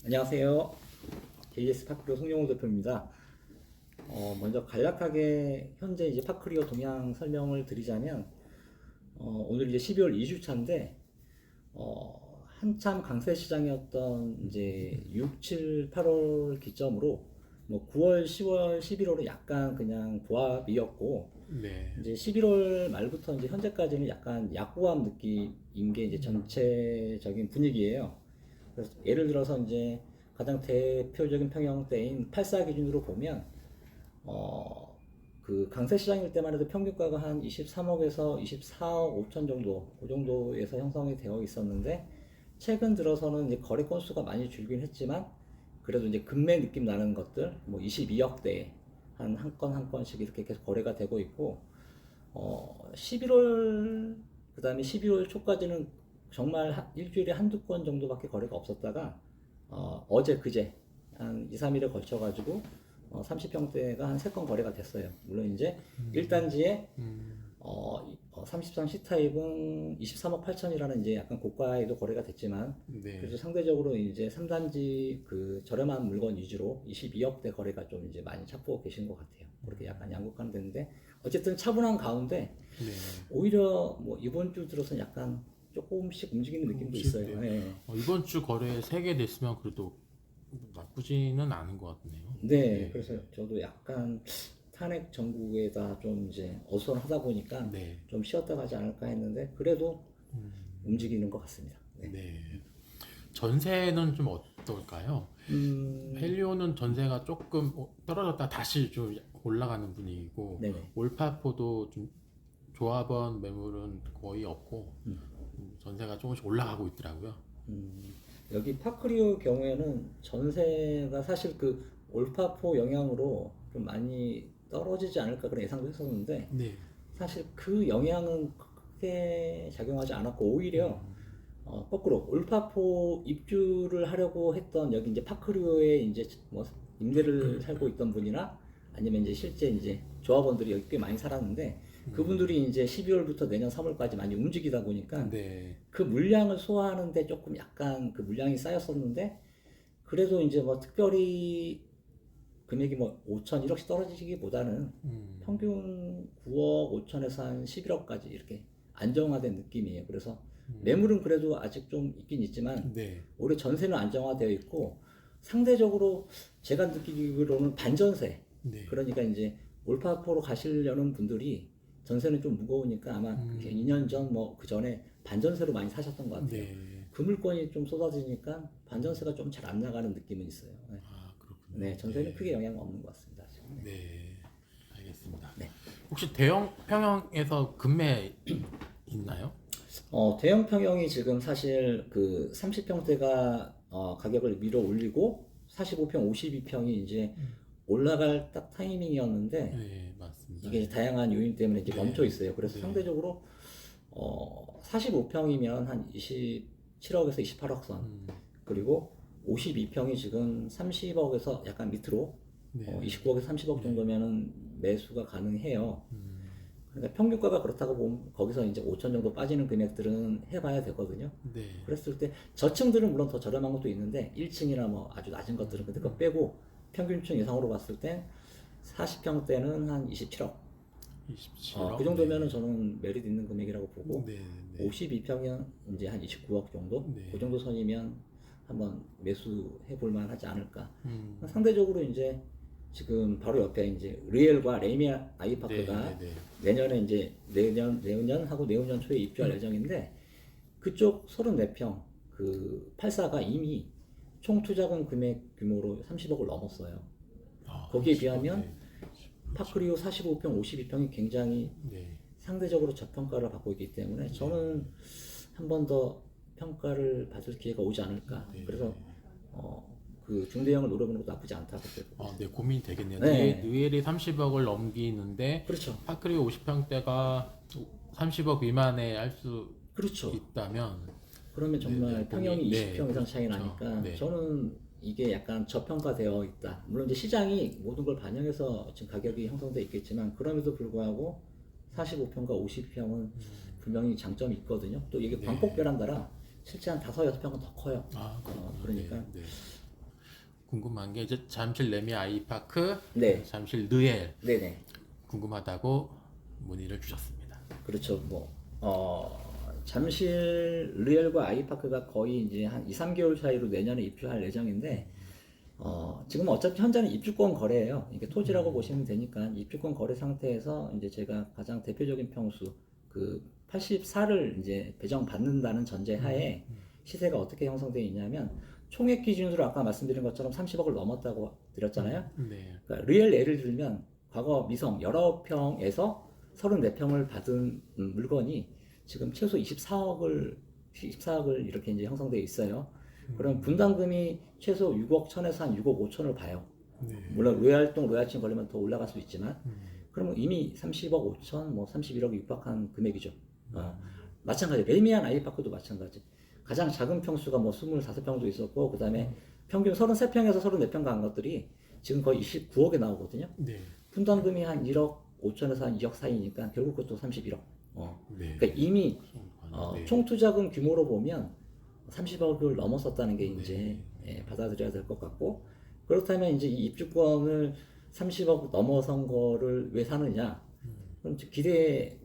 안녕하세요. JS 파크리오 송영호 대표입니다. 먼저 간략하게 현재 이제 파크리오 동향 설명을 드리자면, 오늘 이제 12월 2주차인데, 한참 강세 시장이었던 이제 6, 7, 8월 기점으로 뭐 9월, 10월, 11월은 약간 그냥 보합이었고, 네. 이제 11월 말부터 이제 현재까지는 약간 약보합 느낌인 게 이제 전체적인 분위기예요. 그래서 예를 들어서 이제 가장 대표적인 평형대인 84 기준으로 보면 그 강세 시장일 때만 해도 평균가가 한 23억에서 24억 5천 정도, 그 정도에서 형성이 되어 있었는데, 최근 들어서는 이제 거래 건수가 많이 줄긴 했지만 그래도 이제 급매 느낌 나는 것들 뭐 22억대 한 건 한 건씩 이렇게 계속 거래가 되고 있고, 11월 그다음에 12월 초까지는 정말 일주일에 한두 건 정도밖에 거래가 없었다가 어제 그제 한 2, 3일에 걸쳐 가지고 30평대가 한 3건 거래가 됐어요. 물론 이제 1단지에 33 C타입은 23억 8천이라는 이제 약간 고가에도 거래가 됐지만, 네. 그래서 상대적으로 이제 3단지 그 저렴한 물건 위주로 22억대 거래가 좀 이제 많이 찾고 계시는 것 같아요. 그렇게 약간 양극화는 됐는데, 어쨌든 차분한 가운데 네. 오히려 뭐 이번 주 들어서 약간 조금씩 움직이는 느낌도 네. 있어요. 예. 이번 주 거래 3개 됐으면 그래도 나쁘지는 않은 것 같네요. 네, 네. 그래서 저도 약간 탄핵 정국에다 좀 이제 어수선하다 보니까 네. 좀 쉬었다 가지 않을까 했는데, 그래도 움직이는 것 같습니다. 네. 네. 전세는 좀 어떨까요? 헬리오는 전세가 조금 떨어졌다 다시 좀 올라가는 분위기고, 네네. 올파포도 좀 조합원 매물은 거의 없고, 전세가 조금씩 올라가고 있더라고요. 여기 파크리오 경우에는 전세가 사실 그 올파포 영향으로 좀 많이 떨어지지 않을까 그런 예상도 했었는데, 네. 사실 그 영향은 크게 작용하지 않았고, 오히려 거꾸로 올파포 입주를 하려고 했던 여기 이제 파크류에 이제 뭐 임대를 살고 있던 분이나 아니면 이제 실제 이제 조합원들이 여기 꽤 많이 살았는데, 그분들이 이제 12월부터 내년 3월까지 많이 움직이다 보니까 네. 그 물량을 소화하는데 조금 약간 그 물량이 쌓였었는데, 그래도 이제 뭐 특별히 금액이 뭐 5천 1억씩 떨어지기보다는 평균 9억 5천에서 한 11억까지 이렇게 안정화된 느낌이에요. 그래서 매물은 그래도 아직 좀 있긴 있지만 네. 올해 전세는 안정화되어 있고, 상대적으로 제가 느끼기로는 반전세, 네. 그러니까 이제 올파포로 가시려는 분들이 전세는 좀 무거우니까 아마 2년 전 뭐 그 전에 반전세로 많이 사셨던 것 같아요. 네. 그 물건이 좀 쏟아지니까 반전세가 좀 잘 안 나가는 느낌은 있어요. 네. 아, 그렇군요. 네, 전세는 크게 영향 없는 것 같습니다. 지금. 네. 네, 알겠습니다. 네. 혹시 대형 평형에서 금매 있나요? 대형 평형이 지금 사실 그 30평대가 가격을 밀어 올리고 45평, 52평이 이제 올라갈 딱 타이밍이었는데, 네, 맞습니다. 이게 다양한 요인 때문에 이제 네. 멈춰 있어요. 그래서 네. 상대적으로 45평이면 한 27억에서 28억 선, 그리고 52평이 지금 30억에서 약간 밑으로 네. 29억에서 30억 정도면은 매수가 가능해요. 그러니까 평균가가 그렇다고 보면 거기서 이제 5천 정도 빠지는 금액들은 해봐야 되거든요. 네. 그랬을 때 저층들은 물론 더 저렴한 것도 있는데 1층이나 뭐 아주 낮은 것들은, 근데 그거 빼고 평균층 이상으로 봤을 땐 40평대는 한 27억. 27억. 그 정도면은 저는 메리트 있는 금액이라고 보고, 네. 네. 52평이면 이제 한 29억 정도? 네. 그 정도 선이면 한번 매수해 볼 만하지 않을까. 음. 상대적으로 이제 지금 바로 옆에 이제 리엘과 레미 아이파크가 네. 네. 내년에 이제 내년하고 내후년 초에 입주할 예정인데, 그쪽 34평 그 84가 이미 총 투자금 금액 규모로 30억을 넘었어요. 거기에 10억. 비하면 네. 파크리오 45평, 52평이 굉장히 네. 상대적으로 저평가를 받고 있기 때문에 저는 한 번 더 평가를 받을 기회가 오지 않을까. 네. 그래서 그 중대형을 노려보는 것도 나쁘지 않다. 네, 고민이 되겠네요. 네. 느엘이 30억을 넘기는데 그렇죠. 파크리오 50평대가 30억 미만에 할 수 그렇죠. 있다면 그러면 정말 네, 평형이 네, 20평 이상 차이 그렇죠. 나니까 네. 저는 이게 약간 저평가되어 있다. 물론 이제 시장이 모든 걸 반영해서 지금 가격이 형성돼 있겠지만, 그럼에도 불구하고 45평과 50평은 분명히 장점이 있거든요. 또 이게 네. 광폭 베란다라 실제 한 5, 6평은 더 커요. 그렇군요. 그러니까 네. 궁금한 게 이제 잠실 레미 아이파크, 네. 잠실 느엘 네네. 궁금하다고 문의를 주셨습니다. 그렇죠. 뭐, 잠실 리얼과 아이파크가 거의 이제 한 2, 3개월 사이로 내년에 입주할 예정인데, 지금 어차피 현재는 입주권 거래예요. 이게 토지라고 보시면 되니까 입주권 거래 상태에서 이제 제가 가장 대표적인 평수 그 84를 이제 배정받는다는 전제하에 시세가 어떻게 형성되어 있냐면 총액 기준으로 아까 말씀드린 것처럼 30억을 넘었다고 드렸잖아요. 네. 그러니까 리얼 예를 들면 과거 미성 19평에서 34평을 받은 물건이 지금 최소 24억을 이렇게 이제 형성되어 있어요. 그럼 분담금이 최소 6억 1천에서 한 6억 5천을 봐요. 네. 물론 로얄동, 로얄층 걸리면 더 올라갈 수 있지만, 그러면 이미 30억 5천, 뭐 31억이 육박한 금액이죠. 마찬가지, 레미안 아이파크도 마찬가지. 가장 작은 평수가 뭐 25평도 있었고, 그 다음에 평균 33평에서 34평 간 것들이 지금 거의 29억에 나오거든요. 네. 분담금이 한 1억 5천에서 한 2억 사이니까 결국 그것도 31억. 네. 그러니까 이미 네. 총 투자금 규모로 보면 30억을 넘었었다는 게 이제 받아들여야 될 것 같고, 그렇다면 이제 이 입주권을 30억 넘어선 거를 왜 사느냐? 그럼 기대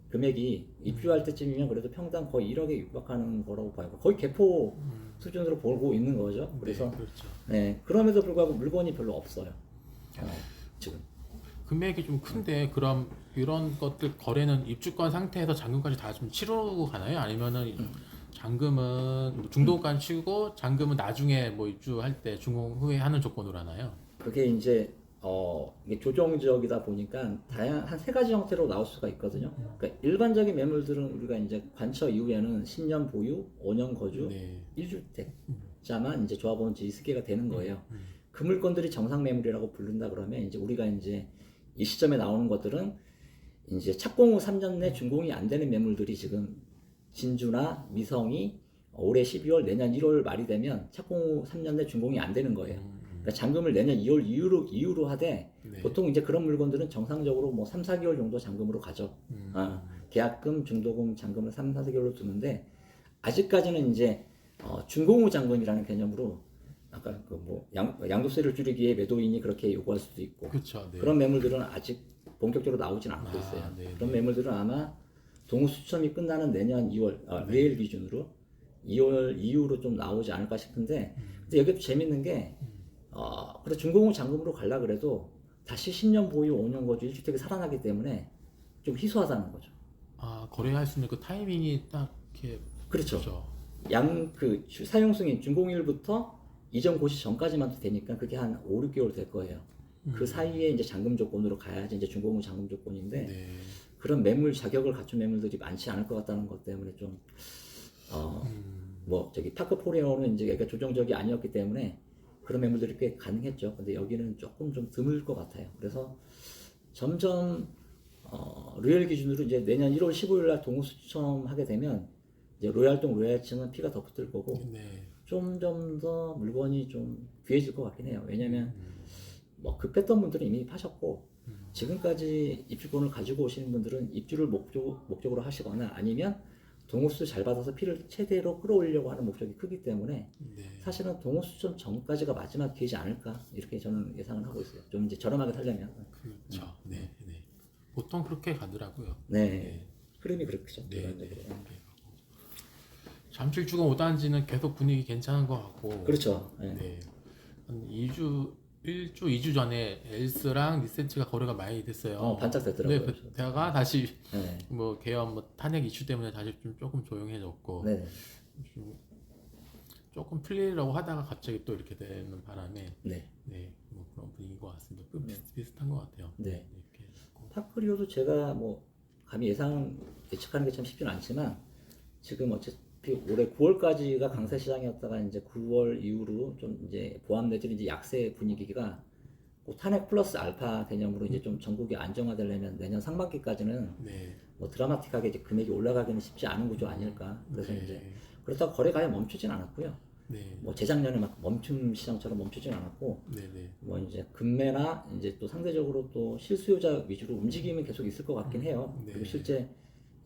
금액이 입주할 때쯤이면 그래도 평당 거의 1억에 육박하는 거라고 봐요. 거의 개포 수준으로 보고 있는 거죠. 그래서 네, 그렇죠. 그럼에도 불구하고 물건이 별로 없어요. 지금. 금액이 좀 큰데 그럼 이런 것들 거래는 입주권 상태에서 잔금까지 다 좀 치르고 가나요? 아니면은 잔금은 뭐 중도까지 치고 잔금은 나중에 뭐 입주할 때 준공 후에 하는 조건으로 하나요? 그게 이제 이게 조정지역이다 보니까 한 세 가지 형태로 나올 수가 있거든요. 그러니까 일반적인 매물들은 우리가 이제 관처 이후에는 10년 보유, 5년 거주, 네. 1주택자만 이제 조합원 지위습계가 되는 거예요. 그 물건들이 정상 매물이라고 부른다 그러면 이제 우리가 이제 이 시점에 나오는 것들은 이제 착공 후 3년 내 준공이 안 되는 매물들이 지금 진주나 미성이 올해 12월 내년 1월 말이 되면 착공 후 3년 내 준공이 안 되는 거예요. 그러니까 잔금을 내년 2월 이후로 하되 네. 보통 이제 그런 물건들은 정상적으로 뭐 3, 4개월 정도 잔금으로 가죠. 계약금, 중도금, 잔금을 3, 4개월로 두는데 아직까지는 이제 준공 후 잔금이라는 개념으로 아까 그 뭐 양도세를 줄이기에 매도인이 그렇게 요구할 수도 있고 그렇죠. 네. 그런 매물들은 아직 본격적으로 나오진 않고 있어요. 네, 그런 매물들은 아마 동수추첨이 끝나는 내년 2월 리엘 기준으로 2월 이후로 좀 나오지 않을까 싶은데 근데 여기 재밌는 게 그래 준공 후 잔금으로 갈라 그래도 다시 10년 보유, 5년 거주 1주택이 살아나기 때문에 좀 희소하다는 거죠. 거래할 수 있는 그 타이밍이 딱 이렇게 그렇죠. 그 사용 승인 준공일부터 이전 고시 전까지만 되니까 그게 한 5, 6개월 될 거예요. 그 사이에 이제 잔금 조건으로 가야지 이제 준공 후 잔금 조건인데 네. 그런 매물 자격을 갖춘 매물들이 많지 않을 것 같다는 것 때문에 좀 뭐 저기 파크포레오는 이제 약간 조정적이 아니었기 때문에 그런 매물들이 꽤 가능했죠. 근데 여기는 조금 좀 드물 것 같아요. 그래서 점점 로얄 기준으로 이제 내년 1월 15일 날 동호수 추첨하게 되면 이제 로얄동 로얄층은 피가 더 붙을 거고 네. 좀 더 물건이 좀 귀해질 것 같긴 해요. 왜냐면 뭐 급했던 분들은 이미 파셨고 지금까지 입주권을 가지고 오시는 분들은 입주를 목적으로 하시거나 아니면 동호수 잘 받아서 피를 최대로 끌어올리려고 하는 목적이 크기 때문에 네. 사실은 동호수점 전까지가 마지막 기회지 않을까 이렇게 저는 예상을 하고 있어요. 좀 이제 저렴하게 살려면. 그렇죠. 네. 네. 보통 그렇게 가더라고요. 네. 흐름이 그렇죠. 네. 일반적으로. 잠실 주거 5단지는 계속 분위기 괜찮은 것 같고. 그렇죠. 네. 네. 한 2주 전에 엘스랑 리센츠가 거래가 많이 됐어요. 반짝 됐더라고요. 네, 대화가 다시 네. 뭐 계엄 뭐 탄핵 이슈 때문에 다시 좀 조금 조용해졌고 네. 좀 조금 풀리려고 하다가 갑자기 또 이렇게 되는 바람에 네. 뭐 그런 분위기인 것 같습니다. 비슷한 것 같아요. 네. 이렇게 했고. 파크리오도 제가 뭐 감히 예측하는 게 참 쉽지는 않지만 지금 어차피 올해 9월까지가 강세 시장이었다가 이제 9월 이후로 좀 이제 보합 내지는 이제 약세 분위기가 뭐 탄핵 플러스 알파 개념으로 이제 좀 전국이 안정화되려면 내년 상반기까지는 네. 뭐 드라마틱하게 이제 금액이 올라가기는 쉽지 않은 구조 아닐까. 그래서 네. 이제 그렇다고 거래가 아예 멈추진 않았고요. 네. 뭐 재작년에 막 멈춤 시장처럼 멈추진 않았고 네. 뭐 이제 금매나 이제 또 상대적으로 또 실수요자 위주로 움직임은 계속 있을 것 같긴 해요. 네. 그리고 실제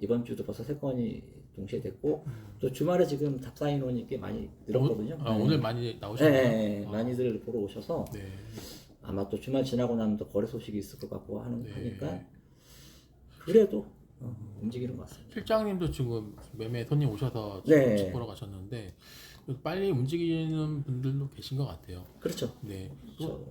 이번 주도 벌써 3건이 동시에 됐고 또 주말에 지금 답사 인원이 꽤 많이 늘었거든요. 아, 네. 오늘 많이 네, 나오셨나요? 네, 아, 많이들 보러 오셔서 네. 아마 또 주말 지나고 나면 또 거래 소식이 있을 것 같고 네. 하니까 그래도 움직이는 것 같습니다. 실장님도 지금 매매 손님 오셔서 네. 집 보러 가셨는데 빨리 움직이는 분들도 계신 것 같아요. 그렇죠. 네. 그렇죠.